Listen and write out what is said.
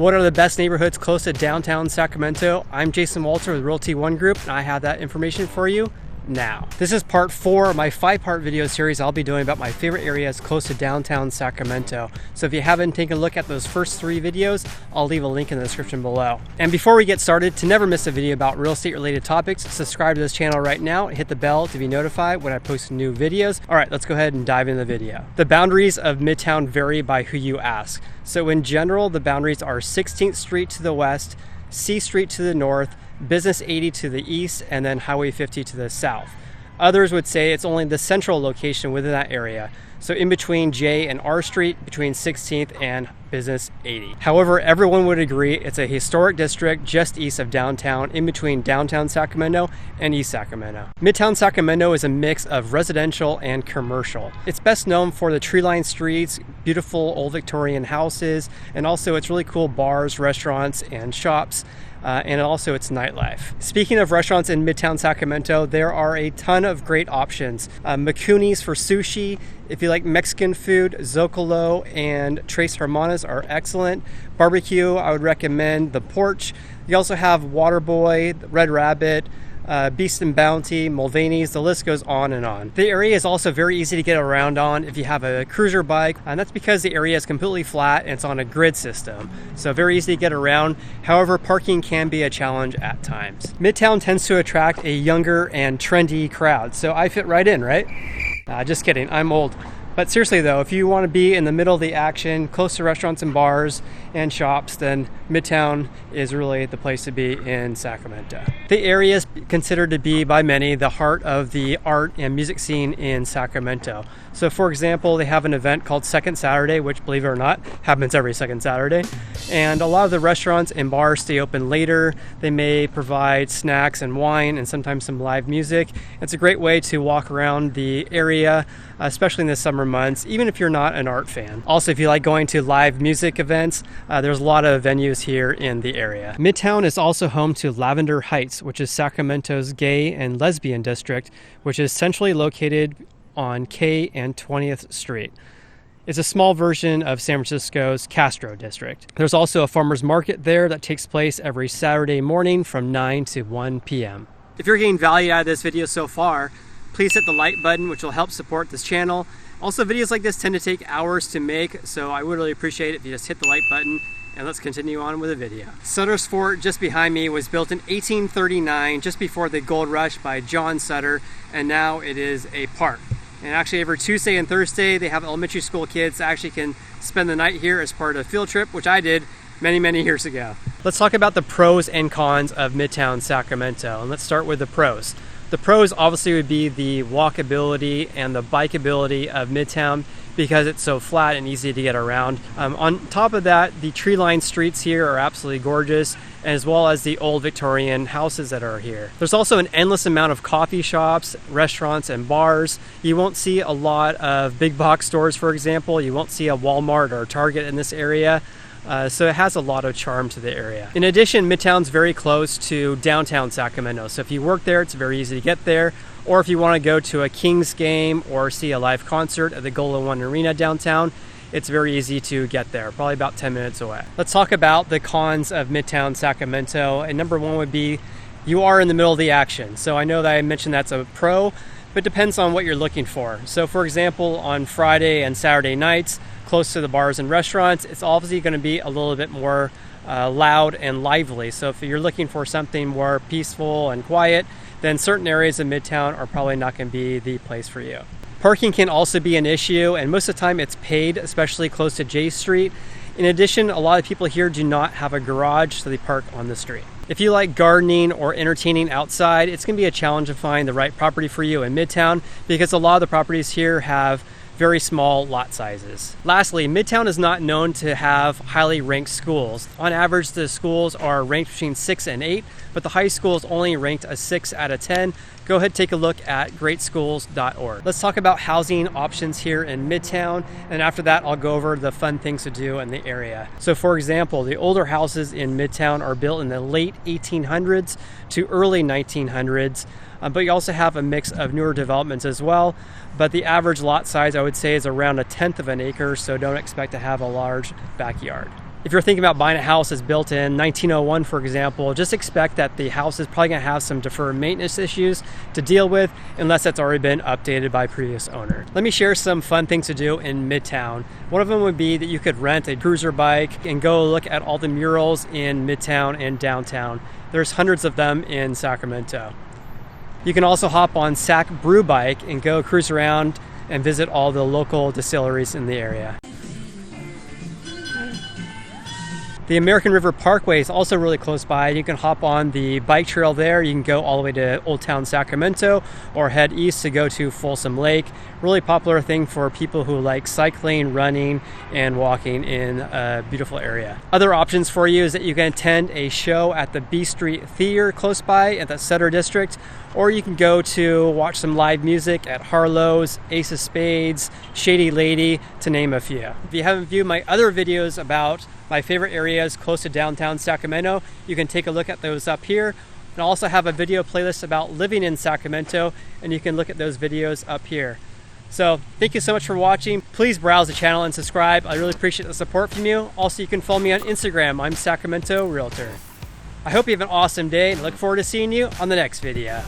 What are the best neighborhoods close to downtown Sacramento? I'm Jason Walter with Realty One Group, and I have that information for you now. This is part 4 of my 5-part video series I'll be doing about my favorite areas close to downtown Sacramento. So if you haven't taken a look at those first 3 videos, I'll leave a link in the description below. And before we get started, to never miss a video about real estate related topics, subscribe to this channel right now and hit the bell to be notified when I post new videos. All right, let's go ahead and dive into the video. The boundaries of Midtown vary by who you ask. So in general, the boundaries are 16th Street to the west, C Street to the north, Business 80 to the east, and then Highway 50 to the south. Others would say it's only the central location within that area. So in between J and R Street, between 16th and Business 80. However, everyone would agree it's a historic district just east of downtown, in between downtown Sacramento and East Sacramento. Midtown Sacramento is a mix of residential and commercial. It's best known for the tree-lined streets, beautiful old Victorian houses, and also its really cool bars, restaurants, and shops. And also its nightlife. Speaking of restaurants in Midtown Sacramento, there are a ton of great options. Mikuni's for sushi. If you like Mexican food, Zocalo and Tres Hermanas are excellent. Barbecue, I would recommend The Porch. You also have Waterboy, Red Rabbit, Beast and Bounty, Mulvaney's, the list goes on and on. The area is also very easy to get around on if you have a cruiser bike, and that's because the area is completely flat and it's on a grid system. So very easy to get around. However, parking can be a challenge at times. Midtown tends to attract a younger and trendy crowd, so I fit right in, right? Just kidding, I'm old. But seriously though, if you want to be in the middle of the action, close to restaurants and bars and shops, then Midtown is really the place to be in Sacramento. The area is considered to be by many the heart of the art and music scene in Sacramento. So for example, they have an event called Second Saturday, which, believe it or not, happens every second Saturday. And a lot of the restaurants and bars stay open later. They may provide snacks and wine and sometimes some live music. It's a great way to walk around the area, especially in the summer months, even if you're not an art fan. Also, if you like going to live music events, there's a lot of venues here in the area. Midtown is also home to Lavender Heights, which is Sacramento's gay and lesbian district, which is centrally located on K and 20th Street. It's a small version of San Francisco's Castro district. There's also a farmer's market there that takes place every Saturday morning from 9 to 1 p.m. If you're getting value out of this video so far, please hit the like button, which will help support this channel. Also, videos like this tend to take hours to make, so I would really appreciate it if you just hit the like button, and let's continue on with the video. Sutter's Fort, just behind me, was built in 1839, just before the gold rush by John Sutter, and now it is a park. And actually every Tuesday and Thursday, they have elementary school kids that actually can spend the night here as part of a field trip, which I did many years ago. Let's talk about the pros and cons of Midtown Sacramento, and let's start with the pros. The pros obviously would be the walkability and the bikeability of Midtown because it's so flat and easy to get around. On top of that, the tree-lined streets here are absolutely gorgeous, as well as the old Victorian houses that are here. There's also an endless amount of coffee shops, restaurants, and bars. You won't see a lot of big box stores, for example. You won't see a Walmart or a Target in this area. So it has a lot of charm to the area. In addition, Midtown's very close to downtown Sacramento. So if you work there, it's very easy to get there. Or if you want to go to a Kings game or see a live concert at the Golden One Arena downtown, it's very easy to get there, probably about 10 minutes away. Let's talk about the cons of Midtown Sacramento. And number 1 would be you are in the middle of the action. So I know that I mentioned that's a pro, but it depends on what you're looking for. So for example, on Friday and Saturday nights, close to the bars and restaurants, it's obviously going to be a little bit more loud and lively. So if you're looking for something more peaceful and quiet, then certain areas of Midtown are probably not going to be the place for you. Parking can also be an issue, and most of the time it's paid, especially close to J Street. In addition, a lot of people here do not have a garage, so they park on the street. If you like gardening or entertaining outside, it's going to be a challenge to find the right property for you in Midtown because a lot of the properties here have very small lot sizes. Lastly, Midtown is not known to have highly ranked schools. On average, the schools are ranked between 6 and 8, but the high school is only ranked a 6 out of 10. Go ahead and take a look at greatschools.org. Let's talk about housing options here in Midtown, and after that I'll go over the fun things to do in the area. So for example, the older houses in Midtown are built in the late 1800s to early 1900s. But you also have a mix of newer developments as well. But the average lot size, I would say, is around 1/10 of an acre, so don't expect to have a large backyard. If you're thinking about buying a house that's built in 1901, for example, just expect that the house is probably going to have some deferred maintenance issues to deal with unless it's already been updated by previous owner. Let me share some fun things to do in Midtown. One of them would be that you could rent a cruiser bike and go look at all the murals in Midtown and downtown. There's hundreds of them in Sacramento. You can also hop on Sac Brew Bike and go cruise around and visit all the local distilleries in the area. The American River Parkway is also really close by. You can hop on the bike trail there. You can go all the way to Old Town Sacramento or head east to go to Folsom Lake. Really popular thing for people who like cycling, running, and walking in a beautiful area. Other options for you is that you can attend a show at the B Street Theater close by at the Sutter District, or you can go to watch some live music at Harlow's, Ace of Spades, Shady Lady, to name a few. If you haven't viewed my other videos about my favorite areas close to downtown Sacramento, you can take a look at those up here. And I also have a video playlist about living in Sacramento, and you can look at those videos up here. So thank you so much for watching. Please browse the channel and subscribe. I really appreciate the support from you. Also, you can follow me on Instagram. I'm Sacramento Realtor. I hope you have an awesome day and look forward to seeing you on the next video.